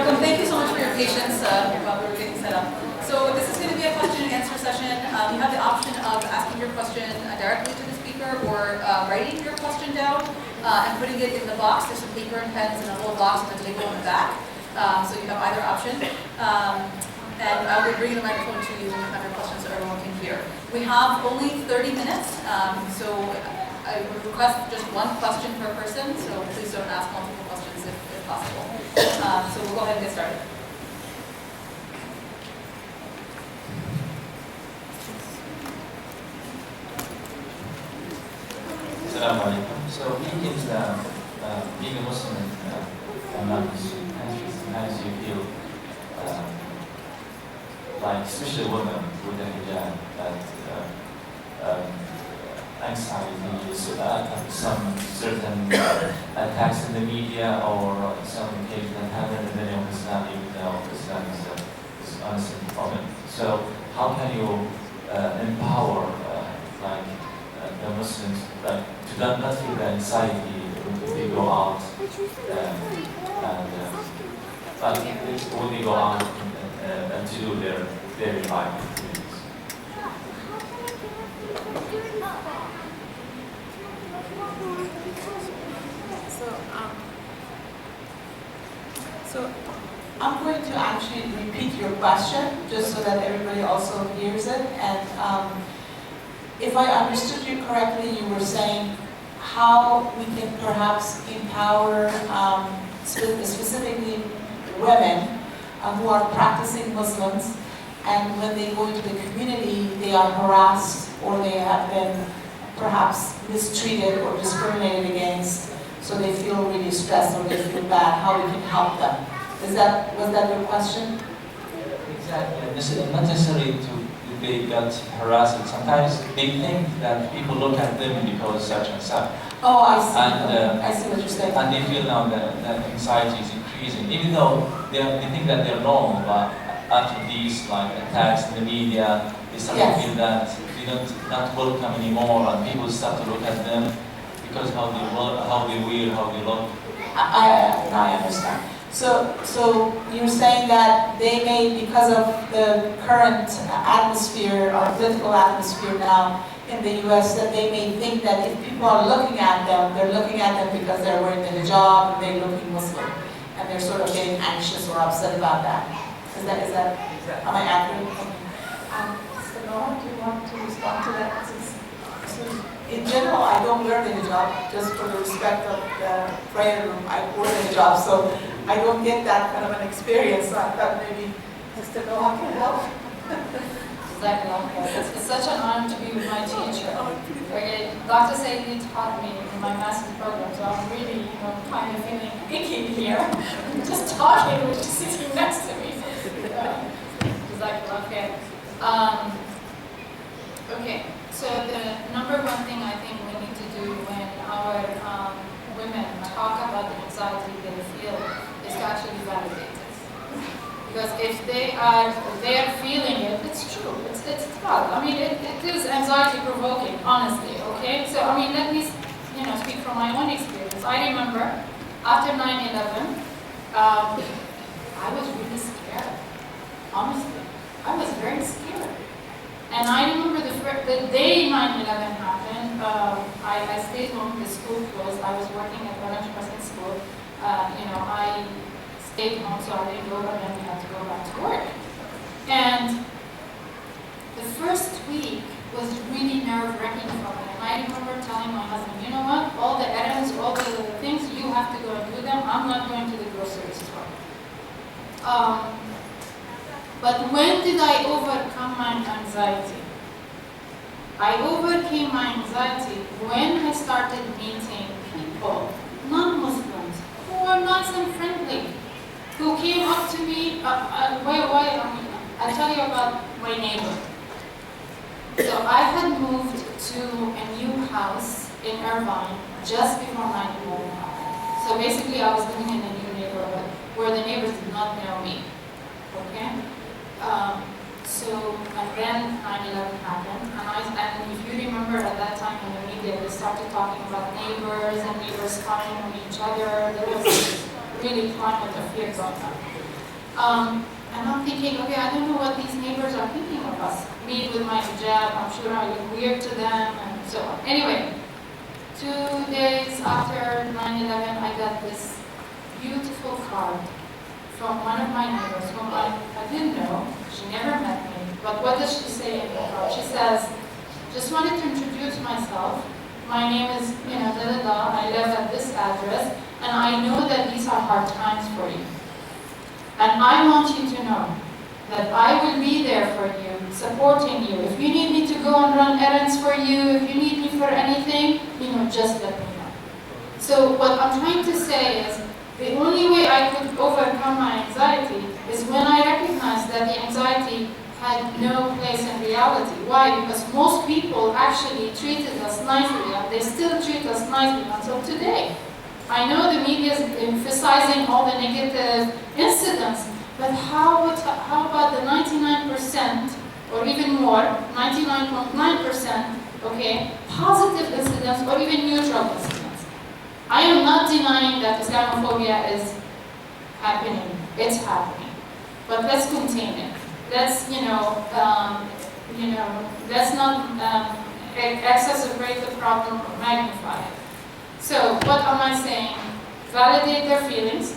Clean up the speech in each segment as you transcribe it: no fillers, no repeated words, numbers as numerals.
welcome. Thank you so much for your patience while we were getting set up. So this is going to be a question and answer session. You have the option of asking your question directly to the speaker or writing your question down and putting it in the box. There's some paper and pens in a little box with a label on the back. So you have either option. And I will bring the microphone to you when you have your questions so everyone can hear. We have only 30 minutes, so I would request just one question per person, so please don't ask multiple questions if possible. So we'll go ahead and get started. Assalamu alaikum. So being a Muslim as you feel like, especially women with the hijab, that anxiety, some certain attacks in the media or some cases that happen in the name of Islam, even though Islam is innocent from it. So how can you empower the Muslims to not feel the anxiety when they go out when they go out and to do their daily life activities? So I'm going to actually repeat your question just so that everybody also hears it. And if I understood you correctly, you were saying how we can perhaps empower specifically women who are practicing Muslims, and when they go into the community, they are harassed or they have been perhaps mistreated or discriminated against, so they feel really stressed or they feel bad, how we can help them. Was that your question? Exactly. This is not necessarily they got harassed. Sometimes they think that people look at them because such and such. Oh, I see. And I see what you're saying. And they feel now that anxiety is increasing, even though they think that they're normal, but after these attacks in the media, they start to feel that they're not welcome anymore, and people start to look at them because how they wear, how they look. I understand. So you're saying that they may, because of the current atmosphere or political atmosphere now in the US, that they may think that if people are looking at them, they're looking at them because they're wearing the hijab and they're looking Muslim, and they're sort of getting anxious or upset about that. Is that am I accurate? Mr. Noha, do you want to respond to that? In general, I don't wear the hijab, just for the respect of the prayer room. I wear the hijab, so I don't get that kind of an experience. So I thought maybe Mr. Noha can help. It's such an honor to be with my teacher. Dr. Sayyedi taught me in my master's program, so I'm really, kind of feeling icky here. Just talking, which is sitting next to me. Okay, so the number one thing I think we need to do when our women talk about the anxiety they feel is to actually validate it. Because if they are feeling it, it's true. It's tough. I mean, it is anxiety provoking, honestly. Okay. So let me speak from my own experience. I remember after 9/11, I was really scared. Honestly, I was very scared. And I remember the day 9/11 happened. I stayed home. The school closed. I was working at 100% school. I stayed home, so I didn't go, and then we had to go back to work. And the first week was really nerve-wracking for me. And I remember telling my husband, you know what, all the errands, all the things, you have to go and do them. I'm not going to the grocery store. But when did I overcome my anxiety? I overcame my anxiety when I started meeting people, non-Muslims, who were nice and friendly, who came up to me. I'll tell you about my neighbor. So I had moved to a new house in Irvine just before 9/11 happened. So basically I was living in a new neighborhood where the neighbors did not know me. Okay? And then 9/11 happened, and if you remember at that time in the media, they started talking about neighbors and neighbors calling on each other. There was really climate of fear going on. And I'm thinking, okay, I don't know what these neighbors are thinking of us. Me with my hijab, I'm sure I look weird to them, and so on. Anyway, 2 days after 9/11, I got this beautiful card from one of my neighbors whom I didn't know. She never met me. But what does she say in the card? She says, just wanted to introduce myself. My name is, da-da-da. I live at this address, and I know that these are hard times for you. And I want you to know that I will be there for you, supporting you. If you need me to go and run errands for you, if you need me for anything, just let me know. So what I'm trying to say is, the only way I could overcome my anxiety is when I recognized that the anxiety had no place in reality. Why? Because most people actually treated us nicely, and they still treat us nicely until today. I know the media is emphasizing all the negative incidents, but how about the 99% or even more, 99.9%, okay, positive incidents or even neutral incidents? I am not denying that Islamophobia is happening. It's happening, but let's contain it. Let's, let's not exacerbate the problem or magnify it. So, what am I saying? Validate their feelings,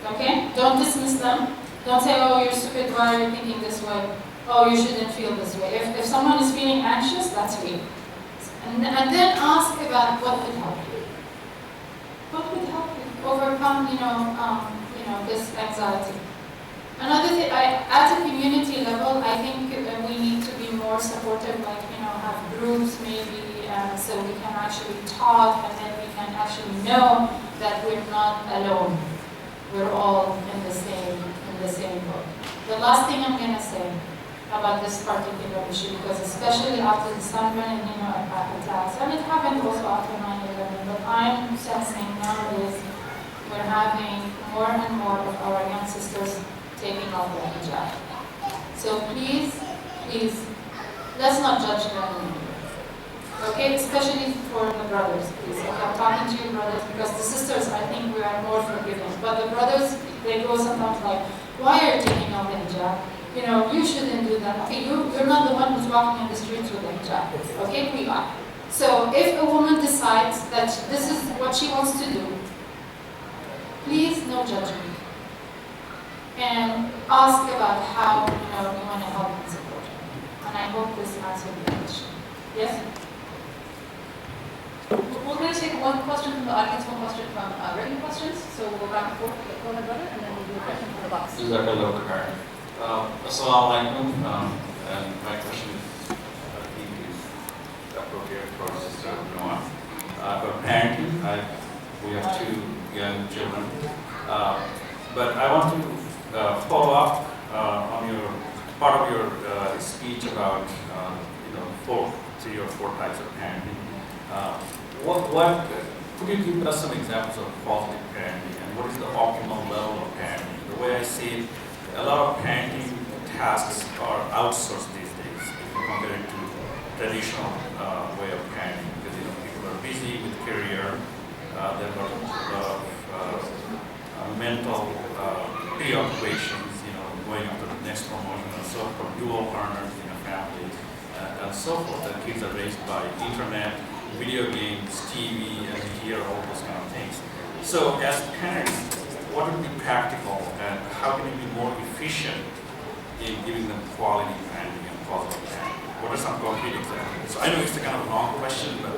okay? Don't dismiss them. Don't say, oh, you're stupid, why are you thinking this way? Oh, you shouldn't feel this way. If someone is feeling anxious, that's weak. And then ask about what would help you. What would help you overcome, this anxiety? Another thing, at a community level, I think we need to be more supportive, like, have groups maybe, so we can actually talk, and then we can actually know that we're not alone. We're all in the same boat. The last thing I'm gonna say about this particular issue, because especially after the sunburn and attacks, and it happened also after 9/11, but I'm sensing nowadays we're having more and more of our young sisters taking off their hijab. So please, let's not judge them. Okay, especially for the brothers, please. Okay, I'm talking to you brothers, because the sisters, I think we are more forgiving. But the brothers, they go sometimes like, why are you taking off the hijab? You shouldn't do that. Okay, you're not the one who's walking in the streets with the hijab. Okay, we are. So if a woman decides that this is what she wants to do, please, no judgment. And ask about how you want to help and support her. And I hope this answered your question. Yes? We're going to take one question from the audience, one question from written questions. So we'll go back and forth. Go ahead, brother, and then we'll do a question from the box. Assalamu alaikum. And my question is, I think is appropriate for Sister Noha. For parenting, we have 2 young children. But I want to follow up on your part of your speech about 3 or 4 types of parenting. Could you give us some examples of positive parenting, and what is the optimal level of parenting? The way I see it, a lot of parenting tasks are outsourced these days if you compare it to traditional way of parenting, because people are busy with career, they've got a lot of mental preoccupations, going after the next promotion and so forth, dual earners in a family, and so forth. And kids are raised by internet, video games, TV, and we hear all those kind of things. So as parents, what would be practical, and how can you be more efficient in giving them quality parenting and positive parenting? What are some concrete examples? So I know it's a kind of a long question, but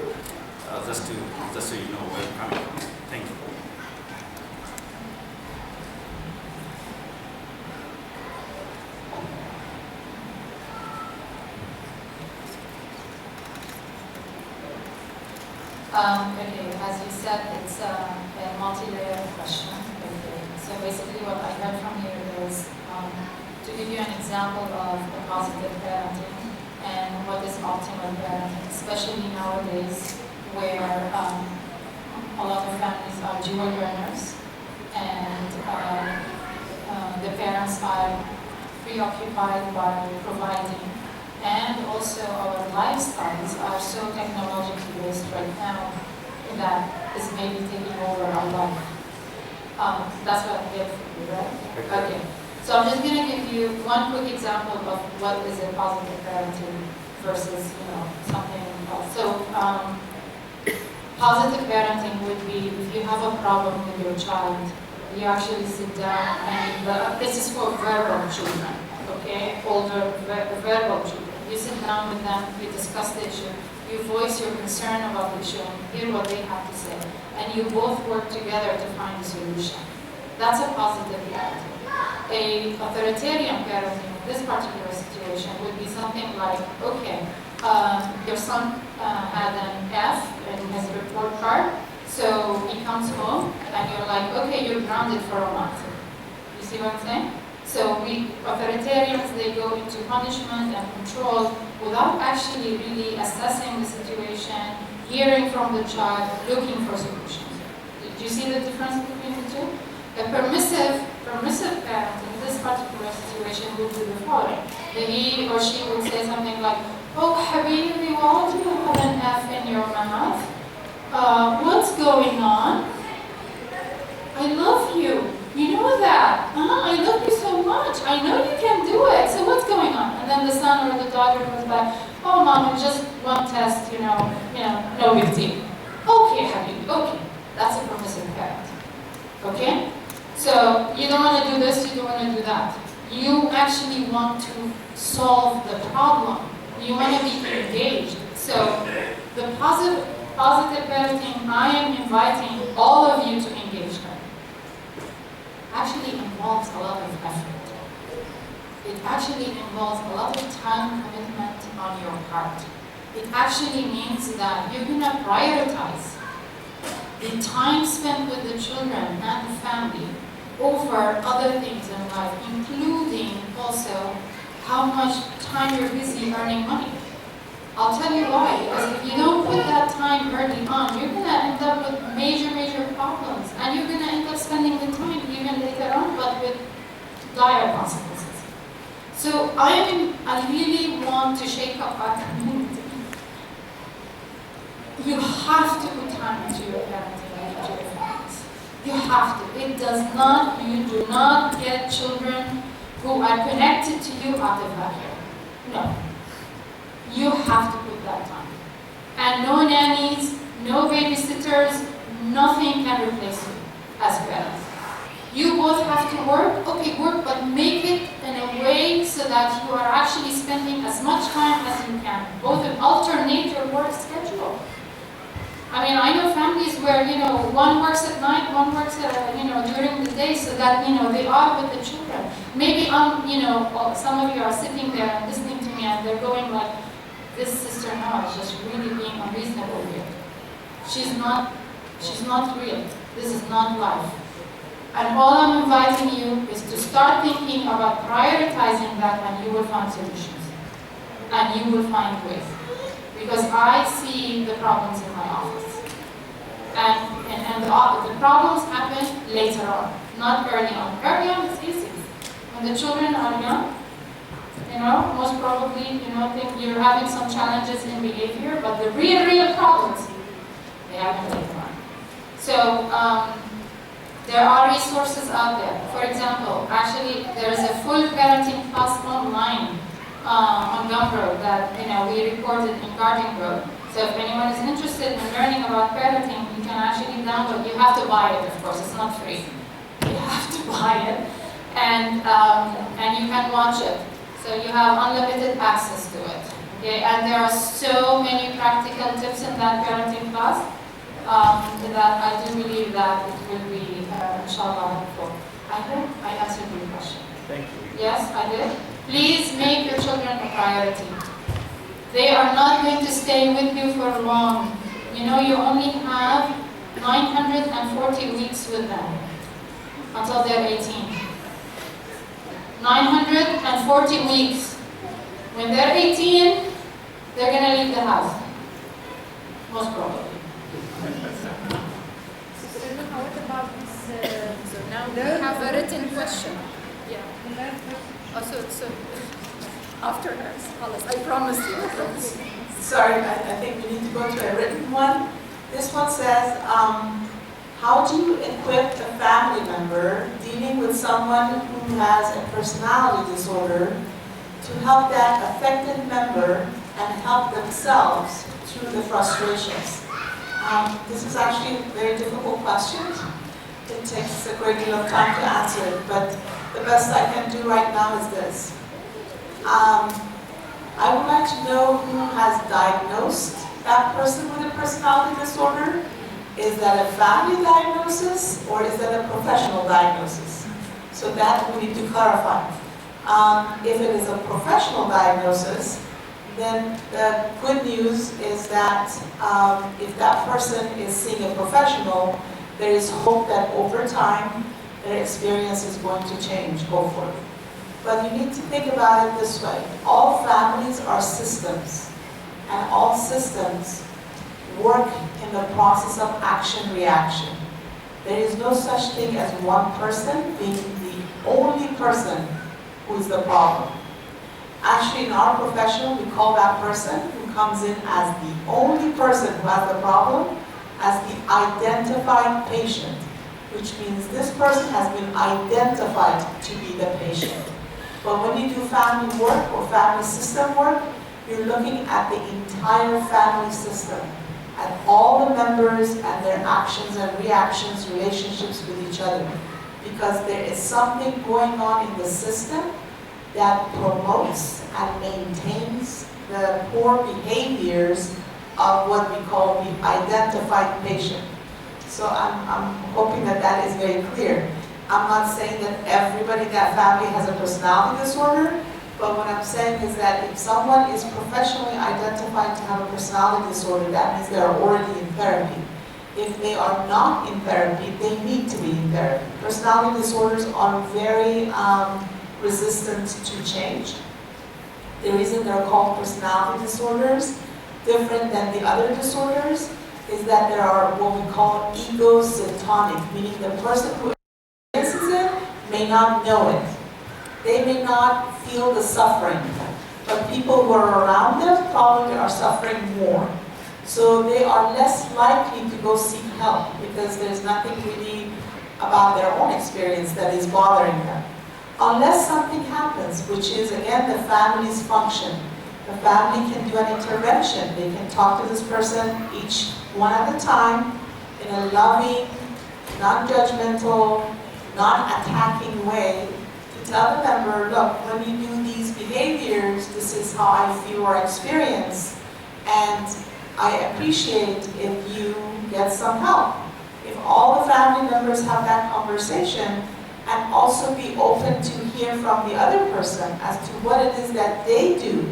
just so you know where I'm coming from. Thank you. Okay, as you said, it's a multi-layered question. Okay. So basically what I heard from you is to give you an example of the positive parenting and what is optimal parenting, especially nowadays where a lot of families are dual learners and the parents are preoccupied by providing. And also our lifestyles are so technologically based right now that is maybe taking over our life. That's what I get from you, right? Okay. So I'm just going to give you one quick example of what is a positive parenting versus, something else. So, positive parenting would be if you have a problem with your child, you actually sit down and this is for verbal children, okay? Older verbal children. You sit down with them, you discuss the issue, you voice your concern about the issue and hear what they have to say, and you both work together to find a solution. That's a positive parenting. A authoritarian parenting in this particular situation would be something like, okay, your son had an F in his report card, so he comes home and you're like, okay, you're grounded for a month. You see what I'm saying? So authoritarians, they go into punishment and control without actually really assessing the situation, hearing from the child, looking for solutions. Do you see the difference between the two? A permissive parent in this particular situation would do the following. He or she would say something like, oh, Habibi, why do you have an F in your mouth? What's going on? I love you. You know that. I love you so much. I know you can do it. So what's going on? And then the son or the daughter goes back, oh, mom, it's just one test, no big deal. Okay, Habibi, okay. That's a permissive parent. Okay? So you don't want to do this, you don't want to do that. You actually want to solve the problem. You want to be engaged. So the positive parenting, I am inviting all of you to engage her. Actually involves a lot of effort. It actually involves a lot of time commitment on your part. It actually means that you're going to prioritize the time spent with the children and the family over other things in life, including also how much time you're busy earning money. I'll tell you why, because if you don't put that time early on, you're going to end up with major problems, and you're going to end up spending the time even later on, but with dire consequences. So I really want to shake up our community. You have to put time into your parenting and into your families. You have to. You do not get children who are connected to you out of vacuum. No. You have to put that time. And no nannies, no babysitters, nothing can replace you as parents. You both have to work, okay, work, but make it in a way so that you are actually spending as much time as you can. Both alternate your work schedule. I mean, I know families where, one works at night, one works during the day, so that, they are with the children. Maybe, some of you are sitting there and listening to me and they're going like, this sister Noha is just really being unreasonable here. She's not real. This is not life. And all I'm inviting you is to start thinking about prioritizing that, and you will find solutions. And you will find ways. Because I see the problems in my office. And the problems happen later on, not early on. Early on it's easy. When the children are young, most probably, think you're having some challenges in behavior, but the real problems, they happen later on. So, there are resources out there. For example, actually, there is a full parenting class online on Gumroad that we recorded in Garden Grove. So if anyone is interested in learning about parenting, you can actually download. You have to buy it, of course. It's not free. You have to buy it, and you can watch it. So you have unlimited access to it. Okay, and there are so many practical tips in that parenting class that I do believe that it will be, inshallah, helpful. I hope I answered your question. Thank you. Yes, I did. Please make your children a priority. They are not going to stay with you for long. You only have 940 weeks with them until they're 18. 940 weeks. When they're 18, they're going to leave the house. Most probably. What about this? So now we have a written question. Yeah. So after hers, Alice, I promise you. Sorry, I think we need to go to a written one. This one says, how How do you equip a family member dealing with someone who has a personality disorder to help that affected member and help themselves through the frustrations? This is actually a very difficult question. It takes a great deal of time to answer it, but the best I can do right now is this. I would like to know who has diagnosed that person with a personality disorder. Is that a family diagnosis or is that a professional diagnosis? So that we need to clarify. If it is a professional diagnosis, then the good news is that if that person is seeing a professional, there is hope that over time their experience is going to change, hopefully. But you need to think about it this way. All families are systems, and all systems work in the process of action-reaction. There is no such thing as one person being the only person who is the problem. Actually, in our profession, we call that person who comes in as the only person who has the problem as the identified patient, which means this person has been identified to be the patient. But when you do family work or family system work, you're looking at the entire family system, at all the members and their actions and reactions, relationships with each other. Because there is something going on in the system that promotes and maintains the poor behaviors of what we call the identified patient. So I'm hoping that that is very clear. I'm not saying that everybody in that family has a personality disorder, but what I'm saying is that if someone is professionally identified to have a personality disorder, that means they are already in therapy. If they are not in therapy, they need to be in therapy. Personality disorders are very resistant to change. The reason they're called personality disorders, different than the other disorders, is that there are what we call ego-syntonic, meaning the person who experiences it may not know it. They may not feel the suffering, but people who are around them probably are suffering more. So they are less likely to go seek help because there's nothing really about their own experience that is bothering them. Unless something happens, which is again the family's function. The family can do an intervention. They can talk to this person each one at a time in a loving, non-judgmental, non-attacking way to tell the member, look, when you do these behaviors, this is how I feel or experience, and I appreciate if you get some help. If all the family members have that conversation and also be open to hear from the other person as to what it is that they do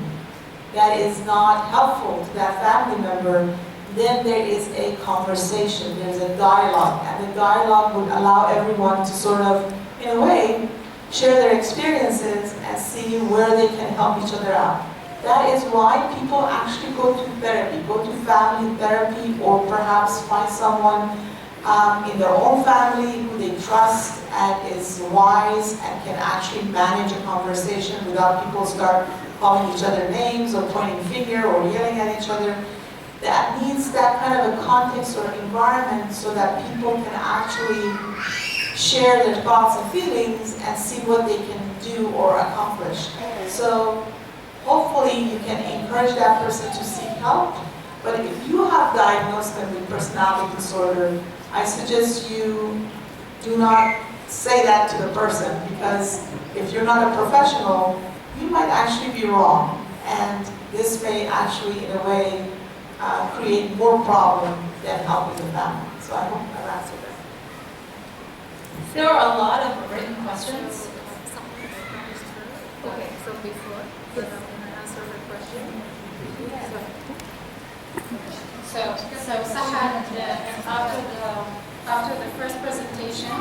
that is not helpful to that family member, then there is a conversation, there's a dialogue, and the dialogue would allow everyone to sort of, in a way, share their experiences and see where they can help each other out. That is why people actually go to therapy, go to family therapy, or perhaps find someone in their own family who they trust and is wise and can actually manage a conversation without people start calling each other names or pointing finger or yelling at each other. That needs that kind of a context or environment so that people can actually share their thoughts and feelings and see what they can do or accomplish. So hopefully you can encourage that person to seek help. But if you have diagnosed them with personality disorder, I suggest you do not say that to the person, because if you're not a professional, you might actually be wrong. And this may actually, in a way, create more problem than helping the family. So I hope I've answered that. There are a lot of written questions. Okay, so before, can I answer the question? So Sahar, after the first presentation,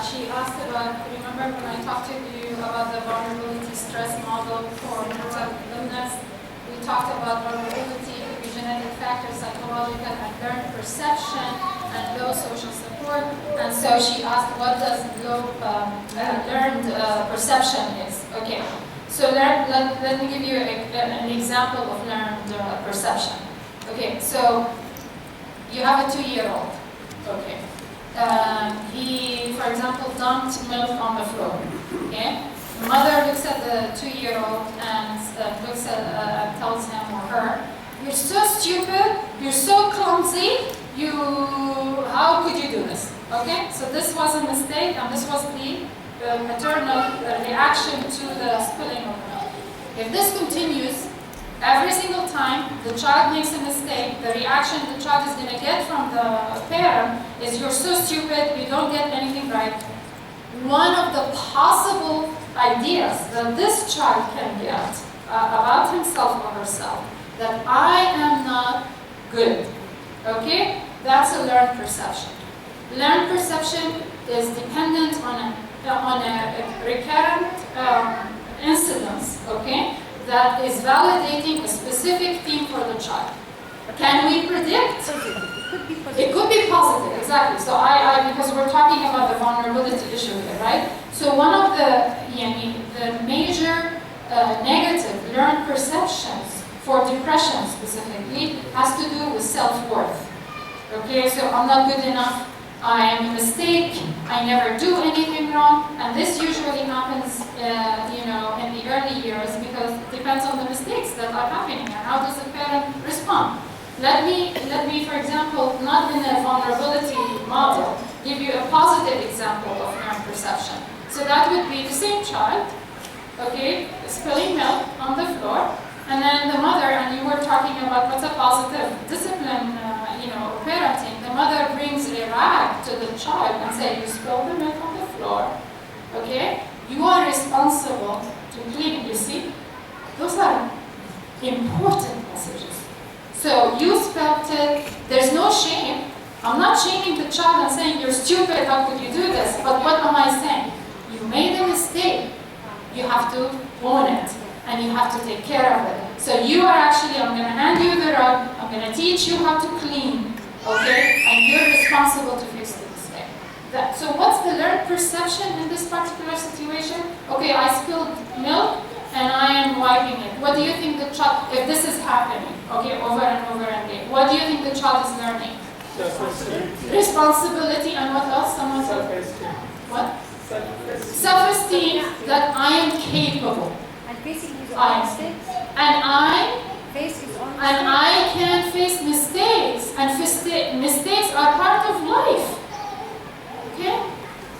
she asked about, remember when I talked to you about the vulnerability stress model for mental illness? We talked about vulnerability, epigenetic factors, psychological and learned perception, and low social support. And so she asked, what does low learned perception is? Okay, so let me give you an example of learned perception. Okay, so you have a 2-year-old. Okay, he, for example, dumped milk on the floor. Okay? The mother looks at the 2-year-old and tells him or her, "You're so stupid, you're so clumsy, how could you do this?" Okay? So this was a mistake, and this was the maternal reaction to the spilling of milk. If this continues, every single time the child makes a mistake, the reaction the child is going to get from the parent is, "You're so stupid, you don't get anything right." One of the possible ideas that this child can get about himself or herself, that I am not good. Okay? That's a learned perception. Learned perception is dependent on a recurrent incidence, okay, that is validating a specific theme for the child. Can we predict? It could be positive, exactly. So because we're talking about the vulnerability issue here, right? So one of the major negative learned perceptions for depression specifically has to do with self-worth. Okay, so I'm not good enough, I am a mistake, I never do anything wrong, and this usually happens, in the early years because it depends on the mistakes that are happening and how does the parent respond. Let me, for example, not in a vulnerability model, give you a positive example of learned perception. So that would be the same child, okay, spilling milk on the floor, and then the mother, and you were talking about what's a positive discipline, parenting. The mother brings a rag to the child and says, "You spilled the milk on the floor, okay? You are responsible to clean it." You see, those are important messages. So you spilled it. There's no shame. I'm not shaming the child and saying, "You're stupid. How could you do this?" But what am I saying? You made a mistake. You have to own it, and you have to take care of it. So you are actually, I'm going to hand you the rug, I'm going to teach you how to clean, okay? And you're responsible to fix the mistake. So what's the learned perception in this particular situation? Okay, I spilled milk and I am wiping it. What do you think the child, if this is happening, okay, over and over again, what do you think the child is learning? Responsibility, and what else? Someone said? What? Self-esteem, that I am capable. And facing his own mistakes. And I Face his own And I can face mistakes, and mistakes are part of life. Okay?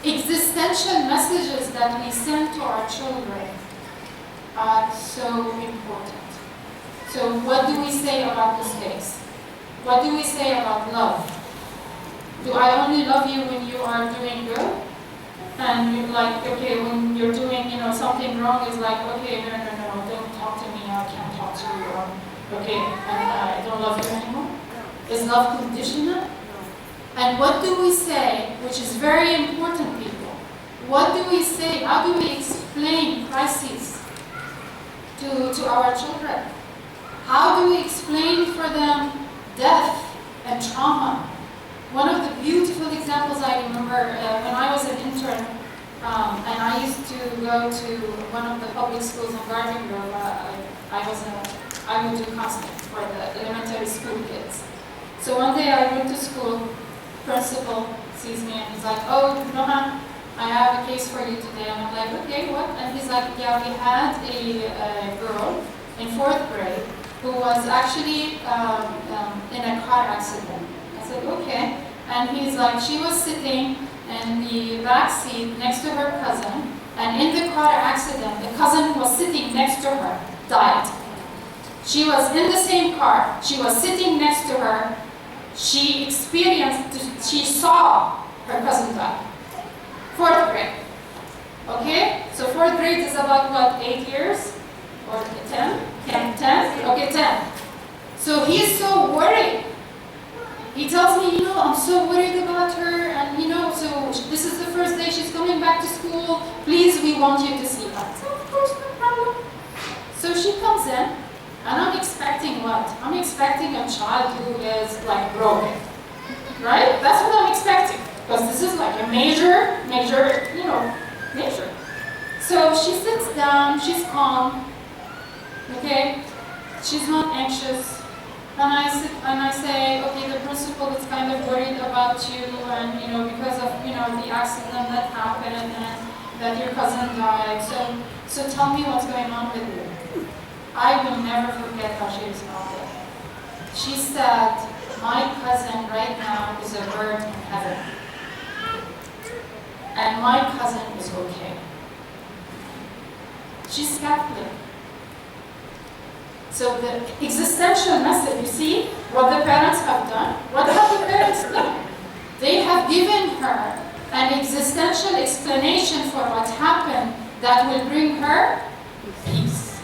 Existential messages that we send to our children are so important. So what do we say about mistakes? What do we say about love? Do I only love you when you are doing good? And you're like, okay, when you're doing, something wrong, is like, okay, no, don't talk to me, I can't talk to you, okay, and I don't love you anymore? Is love conditional? And what do we say, which is very important, people? What do we say? How do we explain crises to our children? How do we explain for them death and trauma? One of the beautiful examples I remember when I was an intern, and I used to go to one of the public schools in Garden Grove. I would do counseling for the elementary school kids. So one day I went to school, principal sees me and he's like, "Oh, Noha, I have a case for you today." And I'm like, "Okay, what?" And he's like, "Yeah, we had a girl in 4th grade who was actually in a car accident." I said, "Okay." And he's like, she was sitting in the back seat next to her cousin, and in the car accident, the cousin who was sitting next to her died. She was in the same car, she was sitting next to her, she saw her cousin die. 4th grade. Okay? So 4th grade is about what, 8 years? Or 10? 10? Okay, 10. So he's so worried. He tells me, "I'm so worried about her, and so this is the first day she's coming back to school. Please, we want you to see her." I said, "Of course, no problem." So she comes in, and I'm expecting what? I'm expecting a child who is like broken, right? That's what I'm expecting, because this is like a major. So she sits down, she's calm, okay? She's not anxious. and I say, okay, the principal is kind of worried about you, and because of the accident that happened and that your cousin died. So tell me what's going on with you. I will never forget how she responded. She said, my cousin right now is a bird in heaven, and my cousin is okay. She's Catholic. So the existential message, you see what the parents have done? What have the parents done? They have given her an existential explanation for what happened that will bring her peace.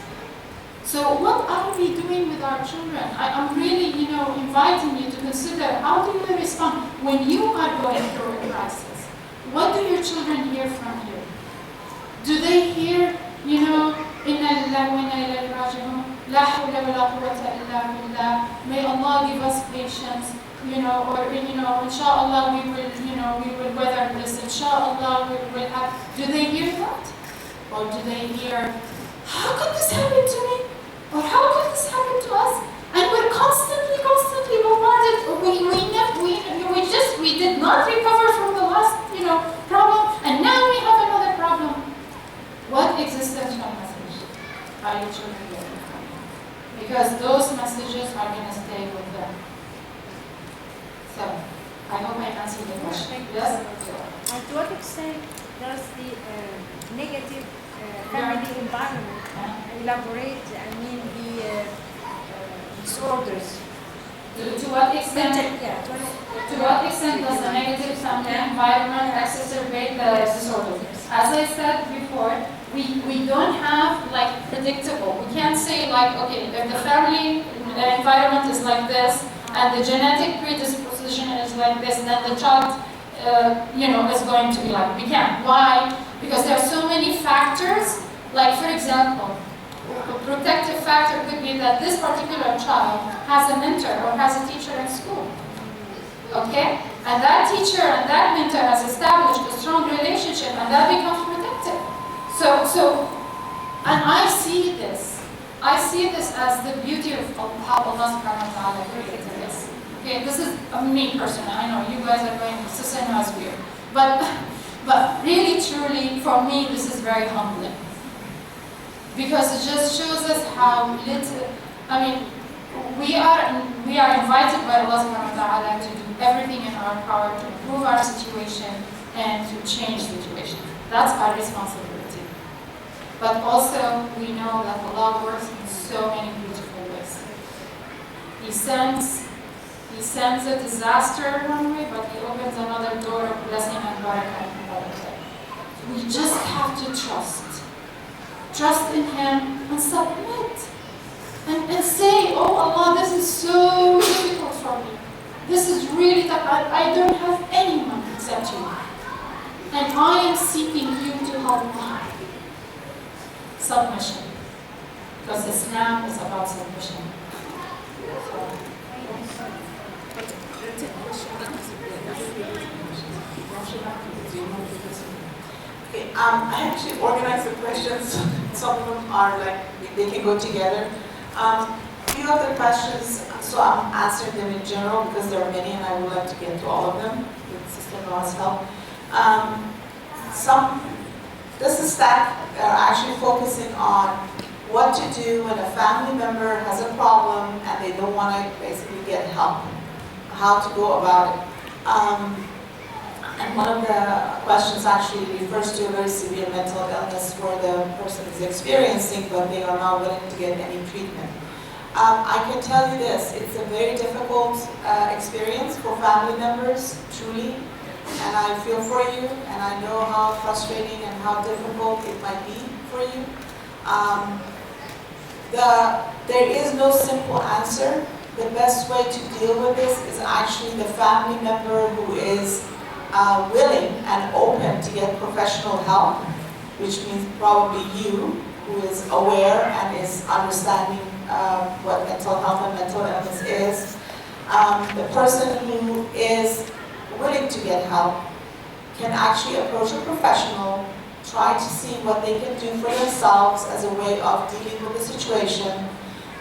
So what are we doing with our children? I'm really, inviting you to consider, how do you respond when you are going through a crisis? What do your children hear from you? Do they hear, Inna lillahi wa inna ilayhi raji'un, la hawla wa la quwwata illa billah, may Allah give us patience, or inshallah we will weather this, inshallah we will have. Do they hear that? Or do they hear, how could this happen to me? Or how could this happen to us? And we're constantly bombarded. We did not recover from the last, problem, and now we have another problem. What existential message are your children getting from you? Because those messages are going to stay with them. So, I hope I answered the question. Yes? And to what extent does the negative family environment elaborate, the disorders? To what extent? To what extent does the negative family environment exacerbate the disorder? As I said before, we don't have predictable. We can't say okay, if the family environment is like this and the genetic predisposition is like this, then the child, is going to be like. We can't. Why? Because there are so many factors. Like for example, a protective factor could be that this particular child has a mentor or has a teacher in school. Okay? And that teacher and that mentor has established a strong relationship, and that becomes protective. And I see this. I see this as the beauty of how Allah subhanahu wa ta'ala created this. Okay, this is me personally. I know you guys are going, Sister is weird. But really, truly, for me, this is very humbling. Because it just shows us how little, we are invited by Allah subhanahu wa ta'ala to do everything in our power to improve our situation and to change the situation. That's our responsibility. But also, we know that Allah works in so many beautiful ways. He sends a disaster one way, but He opens another door of blessing and barakah in another way. We just have to trust. Trust in Him and submit. And say, oh Allah, this is so difficult for me. This is really tough. I don't have anyone except you. And I am seeking you to help me. Submission. Because Islam is about submission. Okay, I actually organized the questions. Some of them are they can go together. Few of the questions, so I'm answering them in general because there are many and I would like to get to all of them with Sister Noha's help. This is that are actually focusing on what to do when a family member has a problem and they don't want to basically get help, how to go about it. And one of the questions actually refers to a very severe mental illness where the person is experiencing, but they are not willing to get any treatment. I can tell you this, it's a very difficult experience for family members, truly, and I feel for you, and I know how frustrating and how difficult it might be for you. There is no simple answer. The best way to deal with this is actually the family member who is willing and open to get professional help, which means probably you, who is aware and is understanding what mental health and mental illness is. The person who is willing to get help can actually approach a professional, try to see what they can do for themselves as a way of dealing with the situation,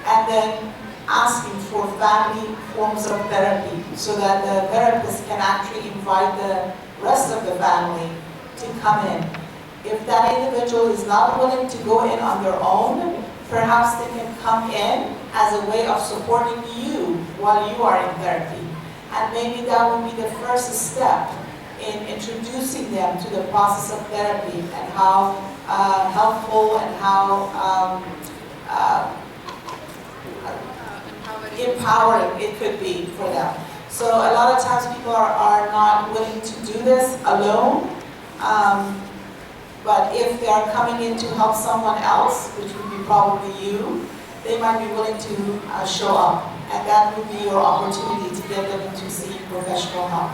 and then asking for family forms of therapy so that the therapist can actually invite the rest of the family to come in. If that individual is not willing to go in on their own, perhaps they can come in as a way of supporting you while you are in therapy. And maybe that would be the first step in introducing them to the process of therapy and how helpful and how empowering it could be for them. So a lot of times people are not willing to do this alone, but if they are coming in to help someone else, which would be probably you, they might be willing to show up, and that would be your opportunity to get them into seeking professional help.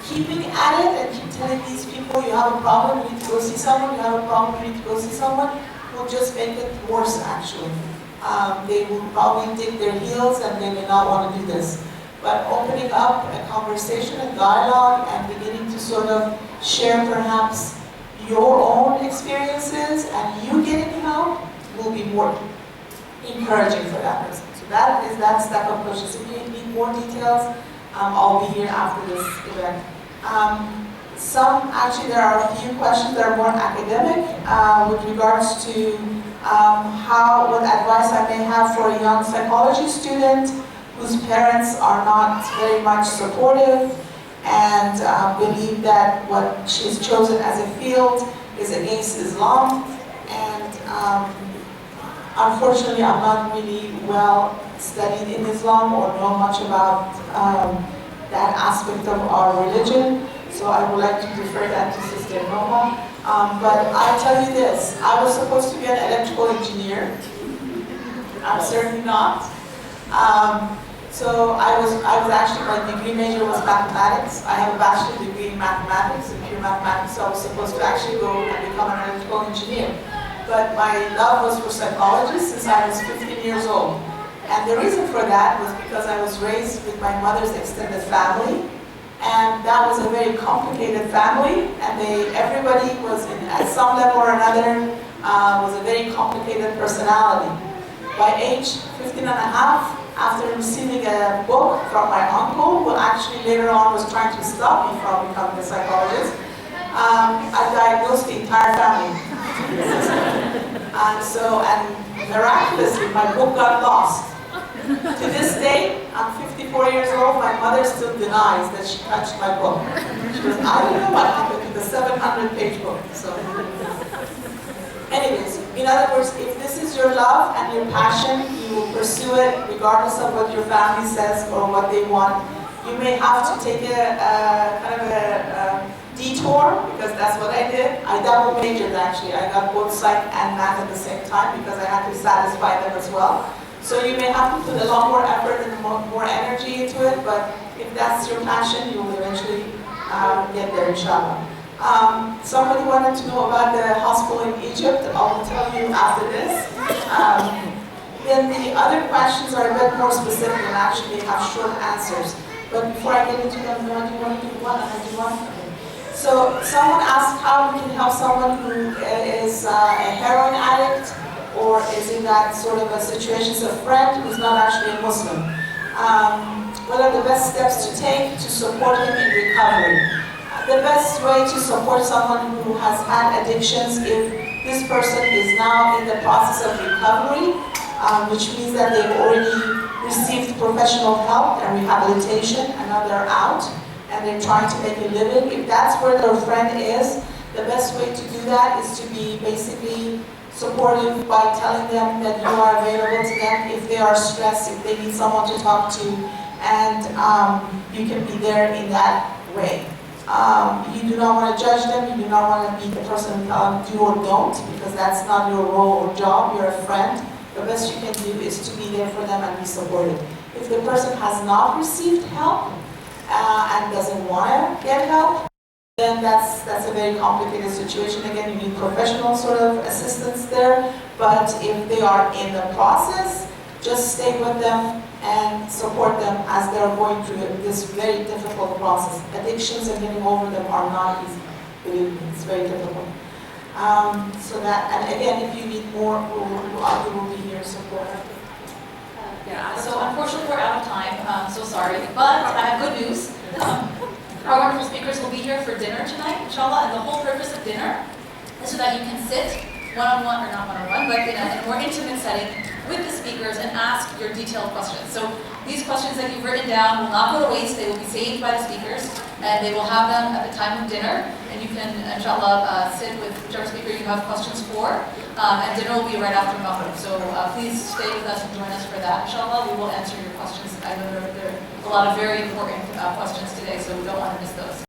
Keeping at it and keep telling these people you have a problem, you need to go see someone, you have a problem, you need to go see someone, will just make it worse actually. They will probably dig their heels and they may not want to do this. But opening up a conversation, a dialogue, and beginning to sort of share perhaps your own experiences and you getting help will be more encouraging for that person. So that is that step of push. So if you need more details, I'll be here after this event. Actually there are a few questions that are more academic with regards to what advice I may have for a young psychology student whose parents are not very much supportive and believe that what she's chosen as a field is against Islam. And unfortunately, I'm not really well studied in Islam or know much about that aspect of our religion. So I would like to defer that to Sister Noha. But I'll tell you this, I was supposed to be an electrical engineer. I'm certainly not. So I was actually, my degree major was mathematics. I have a bachelor's degree in mathematics, in pure mathematics, so I was supposed to actually go and become an electrical engineer. But my love was for psychology since I was 15 years old. And the reason for that was because I was raised with my mother's extended family. And that was a very complicated family, and everybody was at some level or another, was a very complicated personality. By age 15 and a half, after receiving a book from my uncle, who actually later on was trying to stop me from becoming a psychologist, I diagnosed the entire family. And miraculously, my book got lost. To this day, I'm 54 years old, my mother still denies that she touched my book. She goes, I don't know what happened to the 700-page book. So, anyways, in other words, if this is your love and your passion, you will pursue it regardless of what your family says or what they want. You may have to take a kind of a detour, because that's what I did. I double majored actually. I got both psych and math at the same time because I had to satisfy them as well. So you may have to put a lot more effort and more energy into it, but if that's your passion, you will eventually get there, inshallah. Somebody wanted to know about the hospital in Egypt. I will tell you after this. Then the other questions are a bit more specific and actually have short answers. But before I get into them, do you want to do one and I do one? Okay. So someone asked how we can help someone who is a heroin addict, or is in that sort of a situation, as a friend who's not actually a Muslim. What are the best steps to take to support him in recovery? The best way to support someone who has had addictions, if this person is now in the process of recovery, which means that they've already received professional help and rehabilitation, and now they're out, and they're trying to make a living. If that's where their friend is, the best way to do that is to be basically supportive by telling them that you are available to them if they are stressed, if they need someone to talk to, and you can be there in that way. You do not want to judge them, you do not want to be the person who tell them do or don't, because that's not your role or job, you're a friend. The best you can do is to be there for them and be supportive. If the person has not received help and doesn't want to get help, then that's a very complicated situation. Again, you need professional sort of assistance there. But if they are in the process, just stay with them and support them as they're going through this very difficult process. Addictions and getting over them are not easy. Believe me, it's very difficult. And again, if you need more, we will be here to support. Yeah, so unfortunately we're out of time, so sorry, but I have good news. Our wonderful speakers will be here for dinner tonight, inshallah, and the whole purpose of dinner is so that you can sit one-on-one, or not one-on-one, but in a more intimate setting with the speakers and ask your detailed questions. So these questions that you've written down will not go to waste, they will be saved by the speakers, and they will have them at the time of dinner, and you can, inshallah, sit with whichever speaker you have questions for, and dinner will be right after Maghrib. So please stay with us and join us for that, inshallah. We will answer your questions. I know there are a lot of very important questions today, so we don't want to miss those.